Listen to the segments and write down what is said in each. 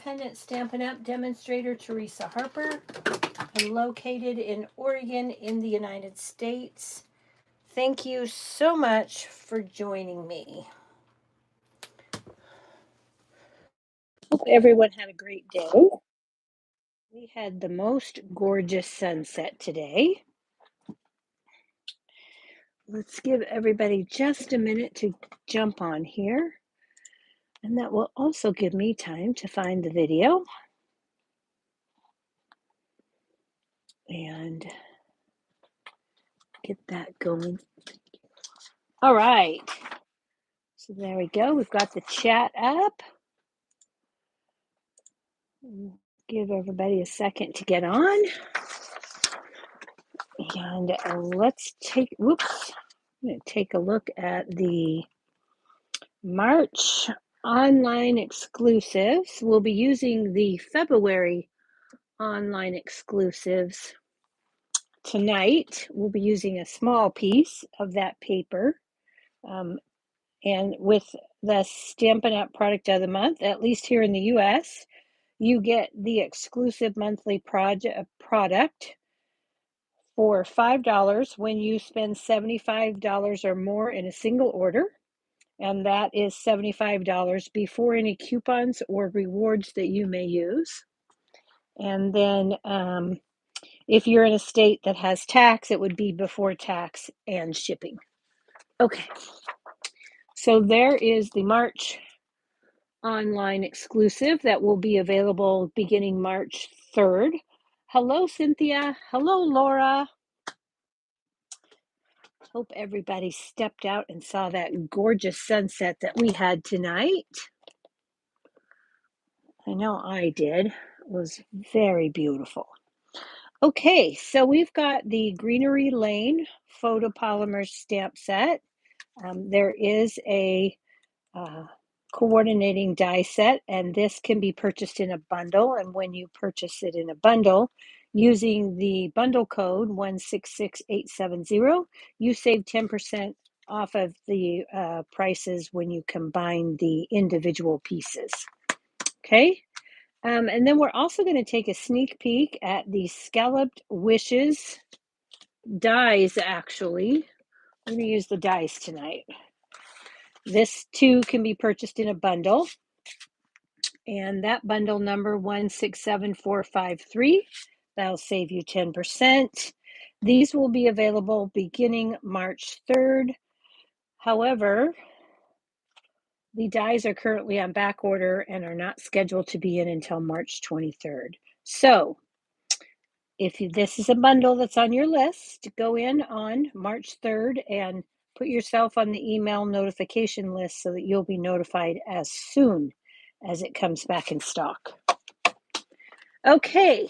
independent Stampin' Up! Demonstrator, Teresa Harper. I'm located in Oregon in the United States. Thank you so much for joining me. Hope everyone had a great day. We had the most gorgeous sunset today. Let's give everybody just a minute to jump on here. And that will also give me time to find the video and get that going. All right. So there we go. We've got the chat up. Give everybody a second to get on. And let's take, I'm going to take a look at the March online exclusives. We'll be using the February online exclusives tonight. We'll be using a small piece of that paper. And with the Stampin' Up! Product of the month, at least here in the US, you get the exclusive monthly product for $5 when you spend $75 or more in a single order. And that is $75 before any coupons or rewards that you may use. And then if you're in a state that has tax, it would be before tax and shipping. Okay, so there is the March online exclusive that will be available beginning March 3rd. Hello, Cynthia. Hello, Laura. Hope everybody stepped out and saw that gorgeous sunset that we had tonight. I know I did. It was very beautiful. Okay, so we've got the Greenery Lane photopolymer stamp set. There is a coordinating die set, and this can be purchased in a bundle. And when you purchase it in a bundle, using the bundle code 166870, you save 10% off of the prices when you combine the individual pieces. Okay, and then we're also going to take a sneak peek at the Scalloped Wishes dies, actually. I'm going to use the dies tonight. This too can be purchased in a bundle. And that bundle number 167453, that'll save you 10%. These will be available beginning March 3rd. However, the dies are currently on back order and are not scheduled to be in until March 23rd. So if this is a bundle that's on your list, go in on March 3rd and put yourself on the email notification list so that you'll be notified as soon as it comes back in stock. Okay.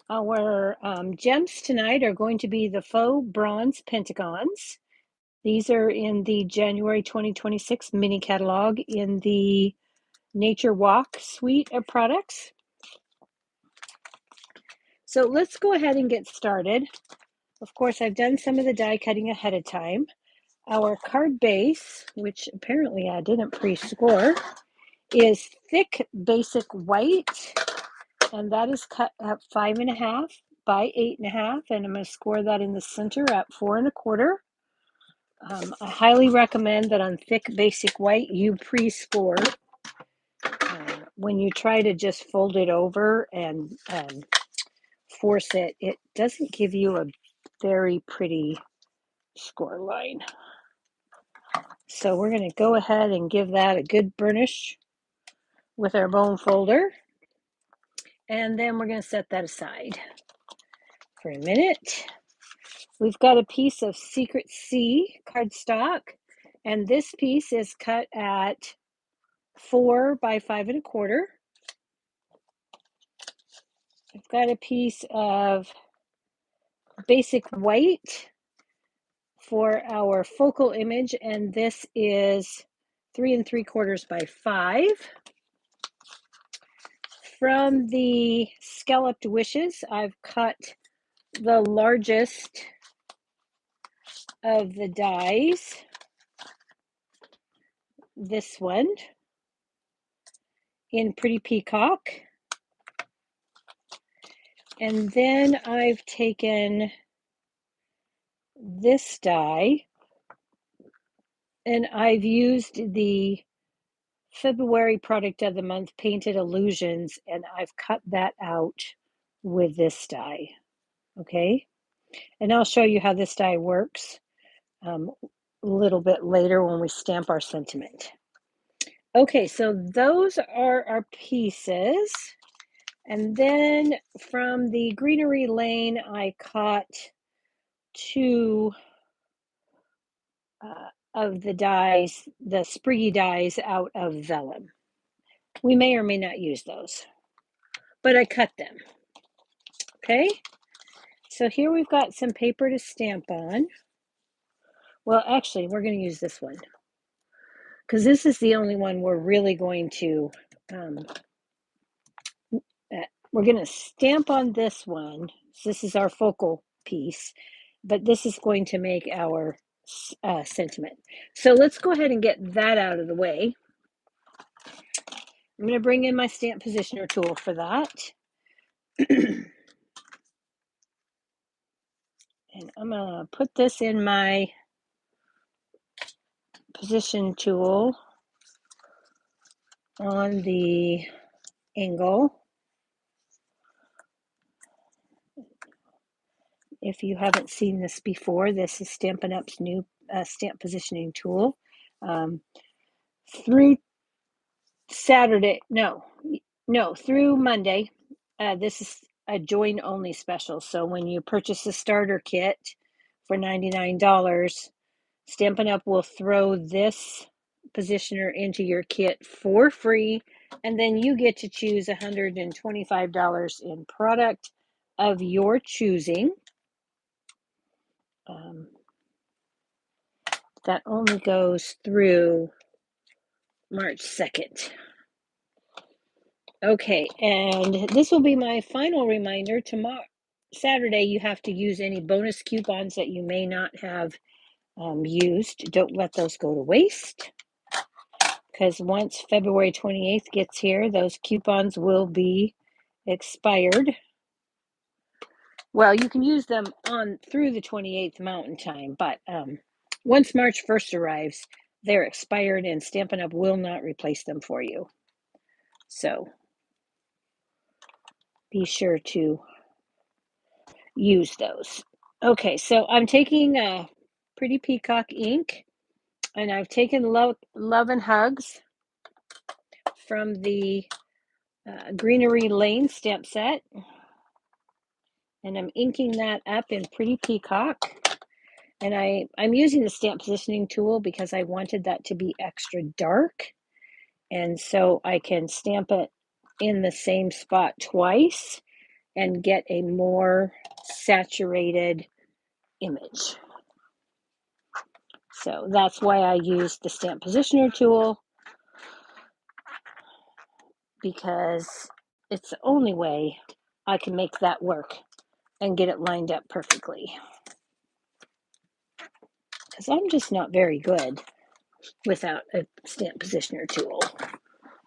Our gems tonight are going to be the faux bronze pentagons. These are in the January 2026 mini catalog in the Nature Walk suite of products. So let's go ahead and get started. Of course, I've done some of the die cutting ahead of time. Our card base, which apparently I didn't pre-score, is thick basic white, and that is cut at 5.5 by 8.5, and I'm going to score that in the center at 4 1/4. I highly recommend that on thick basic white you pre-score. When you try to just fold it over and force it, it doesn't give you a very pretty score line. So we're going to go ahead and give that a good burnish with our bone folder. And then we're going to set that aside for a minute. We've got a piece of Secret C cardstock, and this piece is cut at 4 by 5 1/4. I've got a piece of basic white for our focal image, and this is 3 3/4 by 5. From the Scalloped Wishes, I've cut the largest of the dies. this one in Pretty Peacock. And then I've taken this die and I've used the February product of the month, Painted Illusions, and I've cut that out with this die. Okay, and I'll show you how this die works a little bit later when we stamp our sentiment. Okay, so those are our pieces. And then from the Greenery lane, I caught two of the dies, the spriggy dies out of vellum. We may or may not use those, but I cut them. Okay, so here we've got some paper to stamp on. Well, actually, we're going to use this one because this is the only one we're really going to, we're going to stamp on this one. So this is our focal piece, but this is going to make our sentiment. So let's go ahead and get that out of the way. I'm going to bring in my stamp positioner tool for that. And I'm going to put this in my position tool on the angle. If you haven't seen this before, this is Stampin' Up's new stamp positioning tool. Through Saturday, through Monday, this is a join only special. So when you purchase a starter kit for $99, Stampin' Up will throw this positioner into your kit for free, and then you get to choose $125 in product of your choosing. That only goes through March 2nd. Okay, and this will be my final reminder. Tomorrow, Saturday, you have to use any bonus coupons that you may not have used. Don't let those go to waste, because once February 28th gets here, those coupons will be expired. Well, you can use them on through the 28th Mountain Time, but once March 1st arrives, they're expired and Stampin' Up will not replace them for you. So be sure to use those. Okay, so I'm taking a Pretty Peacock ink, and I've taken Love and Hugs from the Greenery Lane stamp set, and I'm inking that up in Pretty Peacock. And I'm using the stamp positioning tool because I wanted that to be extra dark, and so I can stamp it in the same spot twice and get a more saturated image. So that's why I use the stamp positioner tool, because it's the only way I can make that work and get it lined up perfectly. Because I'm just not very good without a stamp positioner tool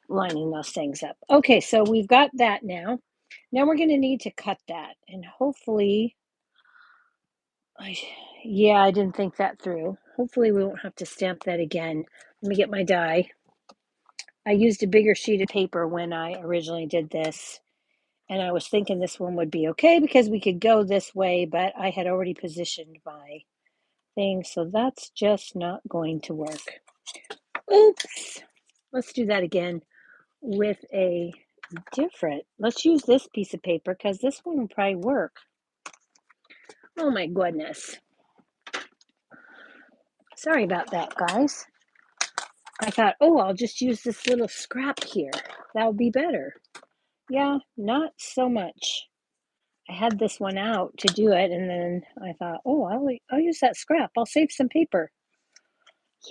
lining those things up. Okay, so we've got that now. Now we're going to need to cut that, and hopefully, I didn't think that through. Hopefully we won't have to stamp that again. Let me get my die. I used a bigger sheet of paper when I originally did this, and I was thinking this one would be okay because we could go this way, but I had already positioned my thing, so that's just not going to work. Oops. Let's do that again with a different, let's use this piece of paper because this one will probably work. Oh my goodness. Sorry about that, guys. I thought, oh, I'll just use this little scrap here. That'll be better. Yeah, not so much. I had this one out to do it, and then I thought, oh, I'll use that scrap. I'll save some paper.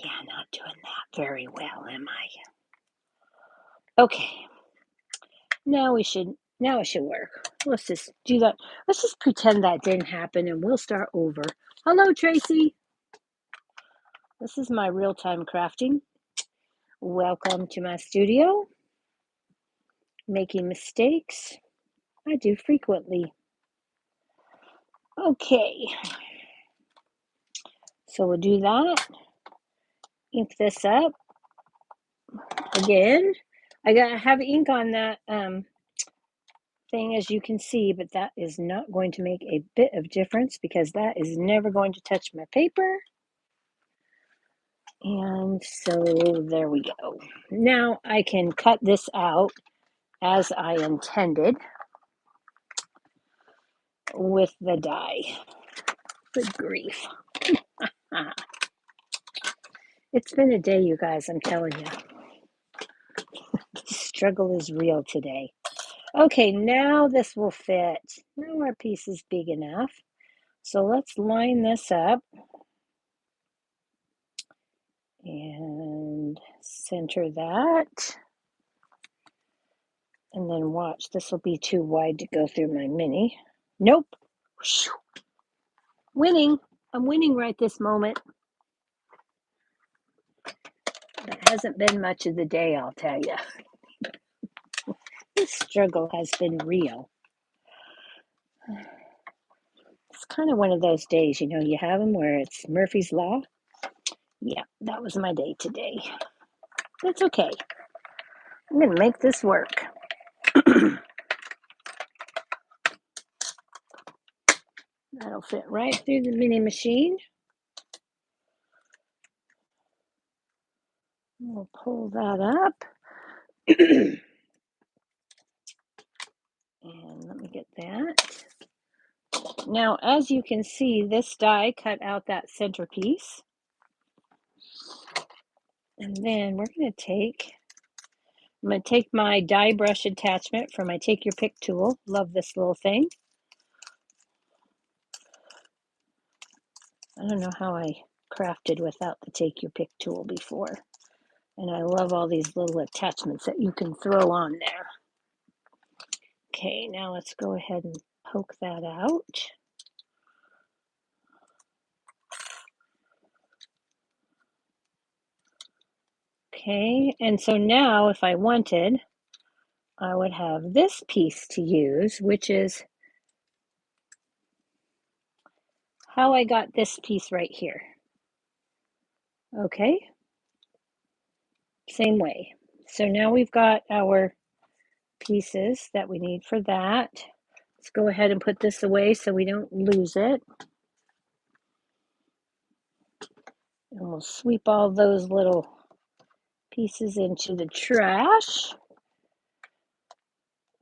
Yeah, not doing that very well, am I? Okay. Now it should work. Let's just do that. Let's just pretend that didn't happen, and we'll start over. Hello, Tracy. This is my real-time crafting. Welcome to my studio. Making mistakes, I do frequently. Okay, so we'll do that. Ink this up again. I have ink on that thing, as you can see, but that is not going to make a bit of difference because that is never going to touch my paper. And so there we go. Now I can cut this out as I intended with the die. Good grief. It's been a day, you guys, I'm telling you. The struggle is real today. Okay, now this will fit. Now our piece is big enough. So let's line this up and center that. And then watch, this will be too wide to go through my mini. Nope. Winning. I'm winning right this moment. That hasn't been much of the day, I'll tell you. This struggle has been real. It's kind of one of those days, you know, you have them where it's Murphy's Law. Yeah, that was my day today. That's okay. I'm going to make this work. That'll fit right through the mini machine. We'll pull that up. And let me get that. Now, as you can see, this die cut out that centerpiece. And then I'm going to take my die brush attachment from my Take Your Pick tool. Love this little thing. I don't know how I crafted without the Take Your Pick tool before. And I love all these little attachments that you can throw on there. Okay, now let's go ahead and poke that out. Okay, and so now if I wanted, I would have this piece to use, which is how I got this piece right here. Okay, same way. So now we've got our pieces that we need for that. Let's go ahead and put this away so we don't lose it. And we'll sweep all those little pieces into the trash.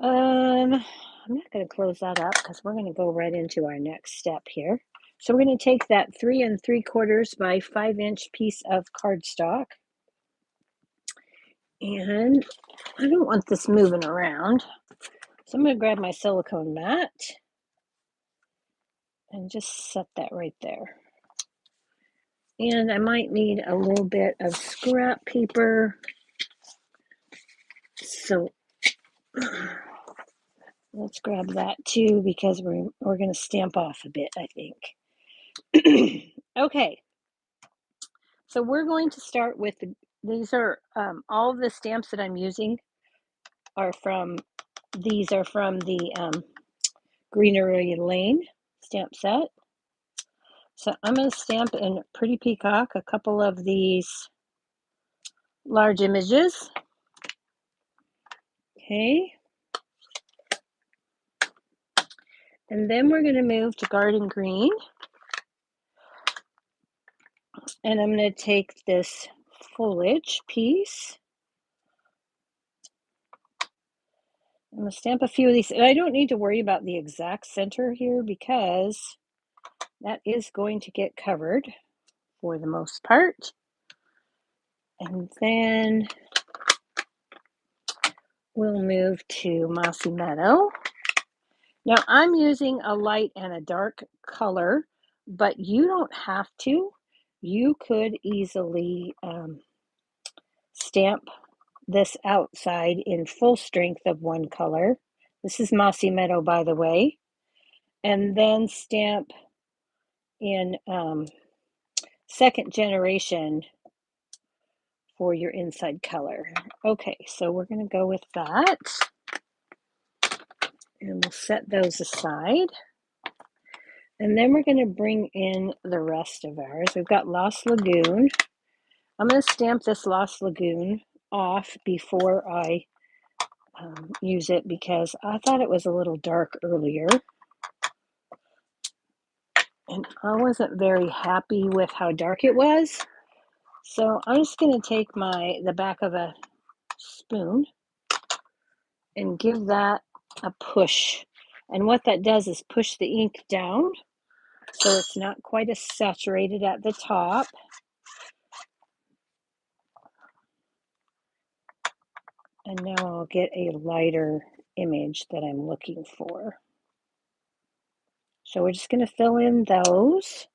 I'm not going to close that up because we're going to go right into our next step here. So we're going to take that 3 3/4 by 5-inch piece of cardstock. And I don't want this moving around. So I'm going to grab my silicone mat and just set that right there. And I might need a little bit of scrap paper. So let's grab that too because we're going to stamp off a bit, I think. Okay. So we're going to start with, these are all of the stamps that I'm using are from the Greenery Lane stamp set. So I'm going to stamp in Pretty Peacock a couple of these large images. Okay. And then we're going to move to Garden Green. And I'm going to take this foliage piece. I'm going to stamp a few of these. And I don't need to worry about the exact center here because that is going to get covered for the most part. And then we'll move to Mossy Meadow. Now I'm using a light and a dark color, but you don't have to. You could easily stamp this outside in full strength of one color. This is Mossy Meadow, by the way. And then stamp in second generation for your inside color. Okay, so we're going to go with that. And we'll set those aside. And then we're going to bring in the rest of ours. We've got Lost Lagoon. I'm going to stamp this Lost Lagoon off before I use it because I thought it was a little dark earlier. And I wasn't very happy with how dark it was. So I'm just going to take the back of a spoon and give that a push. And what that does is push the ink down so it's not quite as saturated at the top. And now I'll get a lighter image that I'm looking for. So we're just going to fill in those.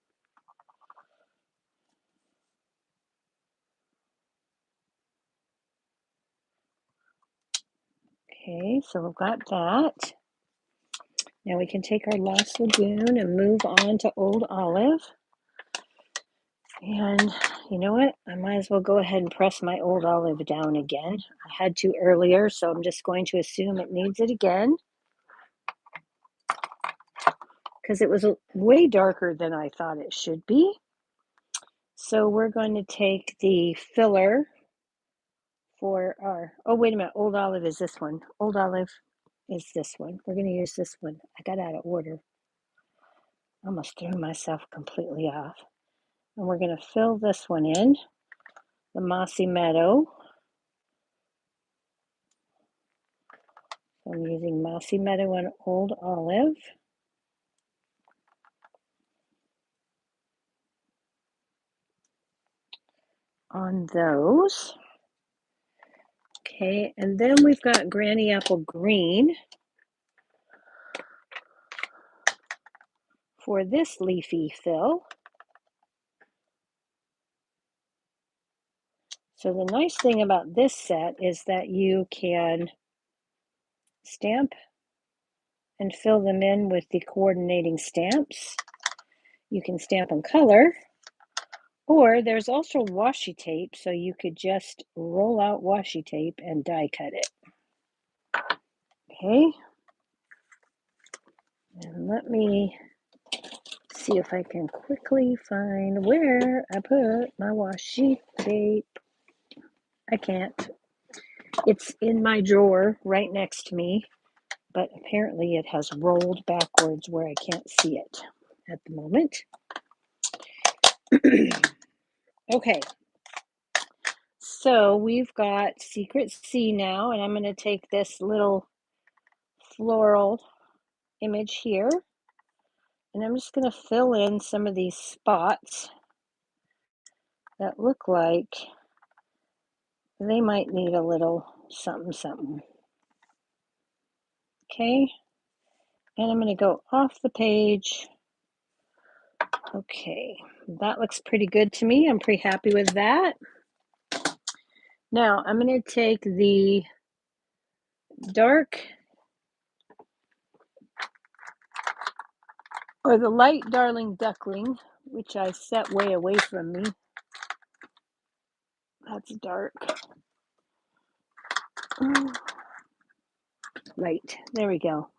Okay, so we've got that. Now we can take our Lost Lagoon and move on to Old Olive. And you know what? I might as well go ahead and press my Old Olive down again. I had to earlier, so I'm just going to assume it needs it again. Because it was way darker than I thought it should be. So we're going to take the filler for our, oh, wait a minute, Old Olive is this one. Old Olive is this one. We're going to use this one. I got out of order. I almost threw myself completely off. And we're going to fill this one in, the Mossy Meadow. So I'm using Mossy Meadow and Old Olive. On those. Okay, and then we've got Granny Apple Green for this leafy fill. So the nice thing about this set is that you can stamp and fill them in with the coordinating stamps. You can stamp in color, or there's also washi tape, so you could just roll out washi tape and die cut it. Okay, and let me see if I can quickly find where I put my washi tape. I can't. It's in my drawer right next to me, but apparently it has rolled backwards where I can't see it at the moment. Okay, so we've got Secret C now, and I'm going to take this little floral image here, and I'm just going to fill in some of these spots that look like they might need a little something something. Okay, and I'm going to go off the page. Okay, that looks pretty good to me. I'm pretty happy with that. Now I'm going to take the dark or the light Darling Duckling, which I set way away from me. That's dark. Right, there we go.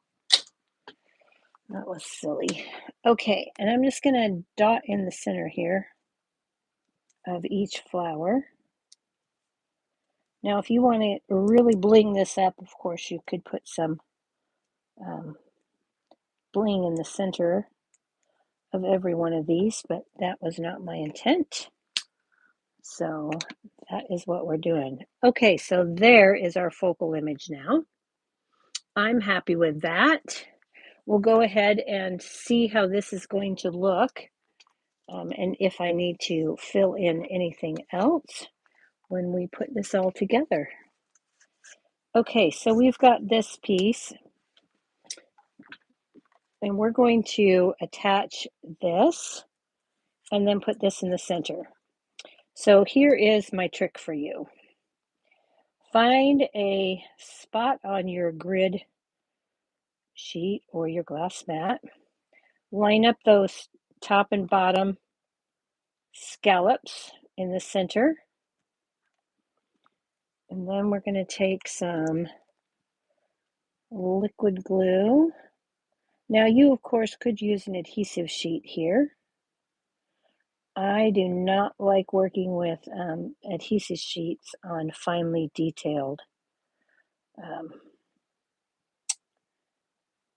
That was silly. Okay, and I'm just going to dot in the center here of each flower. Now, if you want to really bling this up, of course, you could put some bling in the center of every one of these, but that was not my intent. So that is what we're doing. Okay, so there is our focal image now. I'm happy with that. We'll go ahead and see how this is going to look, and if I need to fill in anything else when we put this all together. Okay, so we've got this piece, and we're going to attach this and then put this in the center. So here is my trick for you. Find a spot on your grid sheet or your glass mat. Line up those top and bottom scallops in the center. And then we're going to take some liquid glue. Now you, of course, could use an adhesive sheet here. I do not like working with adhesive sheets on finely detailed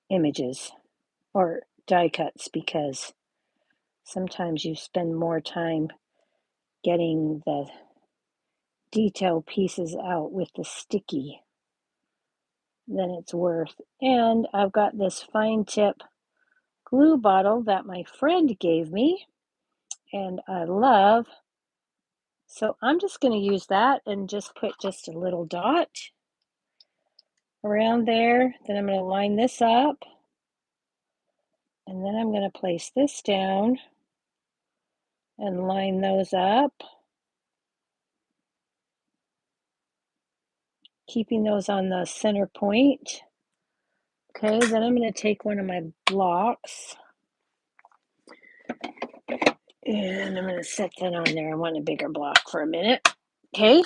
images or die cuts because sometimes you spend more time getting the detail pieces out with the sticky than it's worth. And I've got this fine tip glue bottle that my friend gave me and I love. So I'm just going to use that and just put just a little dot around there. Then I'm going to line this up and then I'm going to place this down and line those up, keeping those on the center point. Okay, then I'm going to take one of my blocks and I'm going to set that on there. I want a bigger block for a minute. Okay,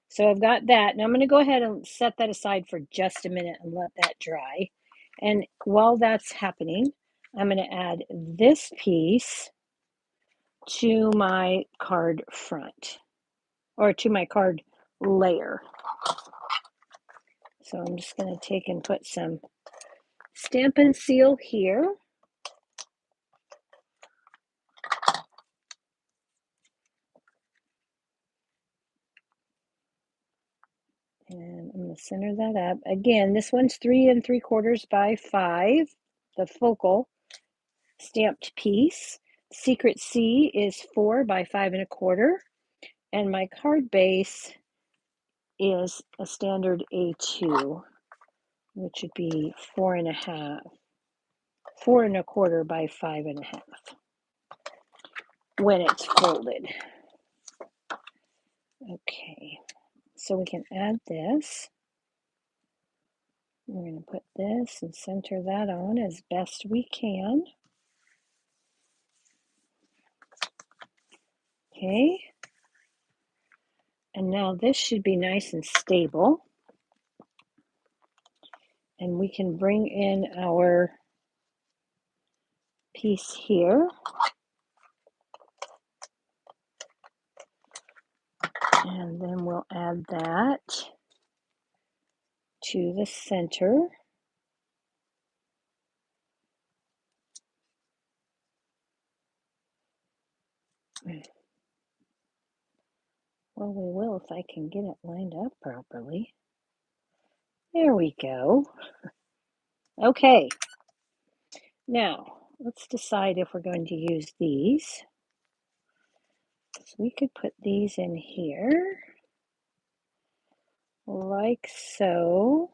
so I've got that. Now I'm going to go ahead and set that aside for just a minute and let that dry. And while that's happening, I'm going to add this piece to my card front or to my card layer. So I'm just going to take and put some Stampin' Seal here. And I'm going to center that up. Again, this one's 3 3/4 by 5, the focal stamped piece. Secret C is 4 by 5 1/4. And my card base is a standard A2, which would be 4 1/2, 4 1/4 by 5 1/2 when it's folded. Okay, so we can add this. We're going to put this and center that on as best we can. Okay, and now this should be nice and stable. And we can bring in our piece here. And then we'll add that to the center. Well, we will if I can get it lined up properly. There we go. Okay. Now, let's decide if we're going to use these. So we could put these in here, like so.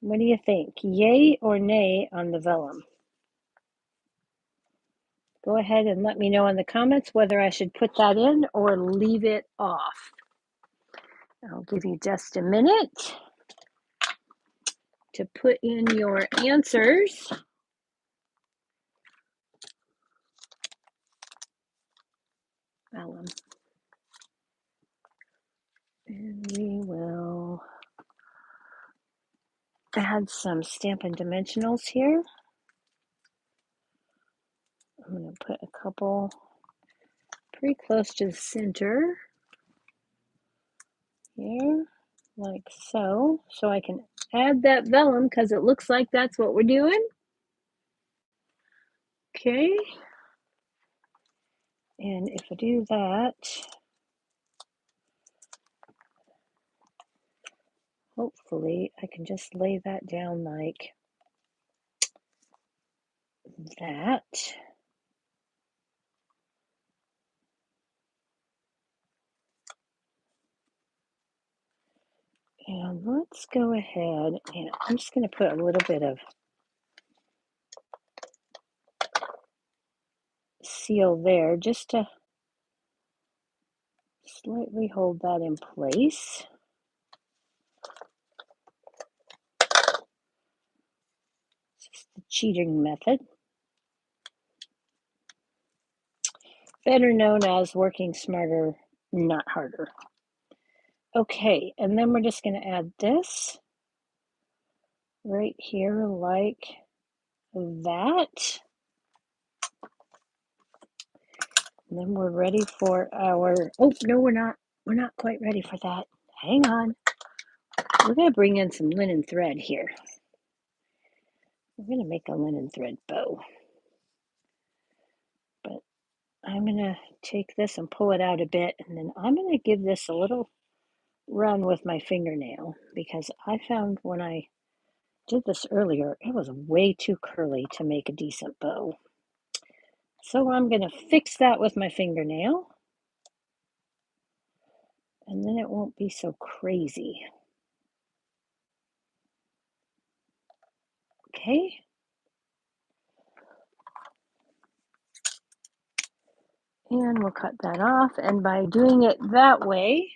What do you think? Yay or nay on the vellum? Go ahead and let me know in the comments whether I should put that in or leave it off. I'll give you just a minute to put in your answers. Vellum. And we will add some Stampin' Dimensionals here. I'm going to put a couple pretty close to the center here, like so. So I can add that vellum because it looks like that's what we're doing. Okay. And if I do that, hopefully I can just lay that down like that. And let's go ahead and I'm just going to put a little bit of seal there just to slightly hold that in place. It's just the cheating method. better known as working smarter, not harder. Okay, and then we're just going to add this right here like that. And then we're ready for our, oh, no, we're not quite ready for that. Hang on. We're going to bring in some linen thread here. We're going to make a linen thread bow. But I'm going to take this and pull it out a bit, and then I'm going to give this a little run with my fingernail, because I found when I did this earlier, it was way too curly to make a decent bow. So I'm going to fix that with my fingernail, and then it won't be so crazy. Okay. And we'll cut that off, and by doing it that way,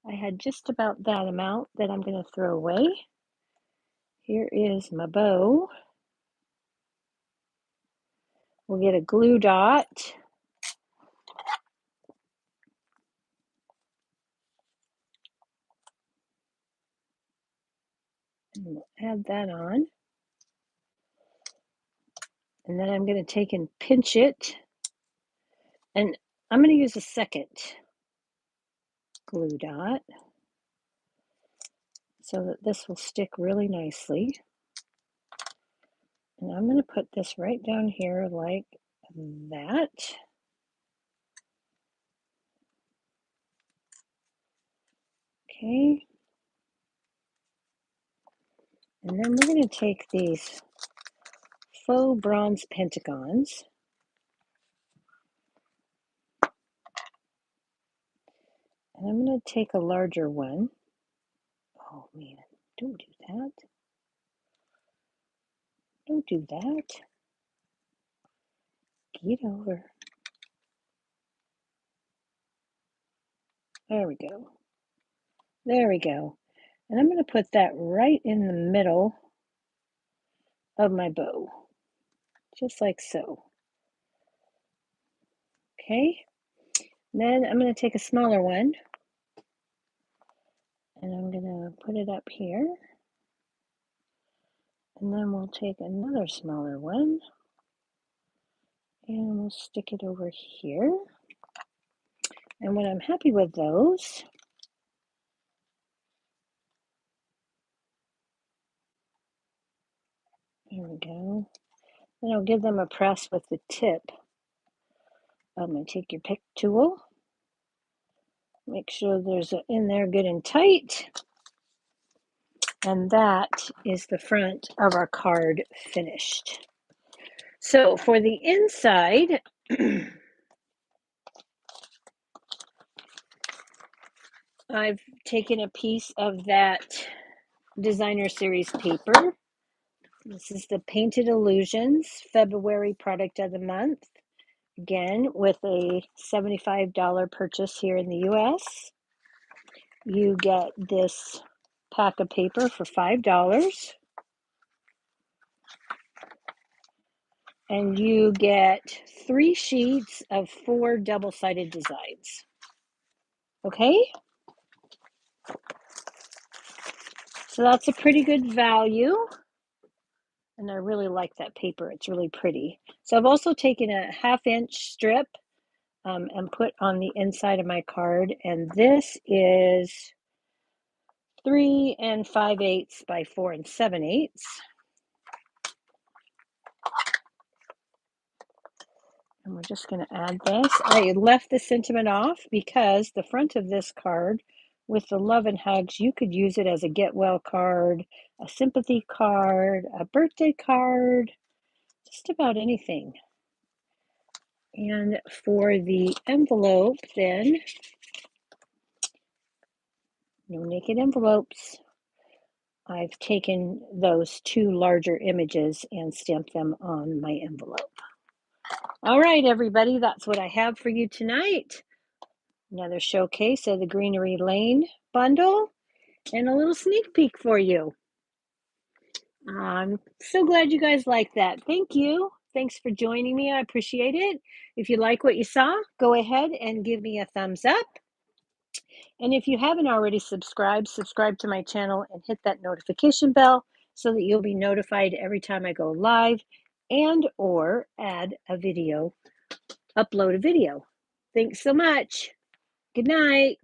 I had just about that amount that I'm going to throw away. Here is my bow. We'll get a glue dot. And we'll add that on. And then I'm going to take and pinch it. And I'm going to use a second glue dot so that this will stick really nicely. And I'm going to put this right down here like that. Okay. And then we're going to take these faux bronze pentagons. And I'm going to take a larger one. Oh man, don't do that. Don't do that. Get over. There we go. There we go. And I'm going to put that right in the middle of my bow, just like so. Okay. Then I'm going to take a smaller one, and I'm going to put it up here. And then we'll take another smaller one, and we'll stick it over here. And when I'm happy with those, there we go. Then I'll give them a press with the tip. I'm going to take your pick tool. Make sure there's in there good and tight. And that is the front of our card finished. So for the inside, I've taken a piece of that designer series paper. This is the Painted Illusions February product of the month. Again, with a $75 purchase here in the US, you get this pack of paper for $5. And you get 3 sheets of 4 double-sided designs. Okay? So that's a pretty good value. And I really like that paper. It's really pretty. So I've also taken a 1/2-inch strip and put on the inside of my card. And this is 3 5/8 by 4 7/8. And we're just going to add this. I left the sentiment off because the front of this card with the love and hugs, you could use it as a get well card, a sympathy card, a birthday card, just about anything. And for the envelope then, no naked envelopes. I've taken those 2 larger images and stamped them on my envelope. All right, everybody, that's what I have for you tonight. Another showcase of the Greenery Lane bundle and a little sneak peek for you. I'm so glad you guys like that. Thank you. Thanks for joining me. I appreciate it. If you like what you saw, go ahead and give me a thumbs up. And if you haven't already subscribed, subscribe to my channel and hit that notification bell so that you'll be notified every time I go live and or add a video, upload a video. Thanks so much. Good night.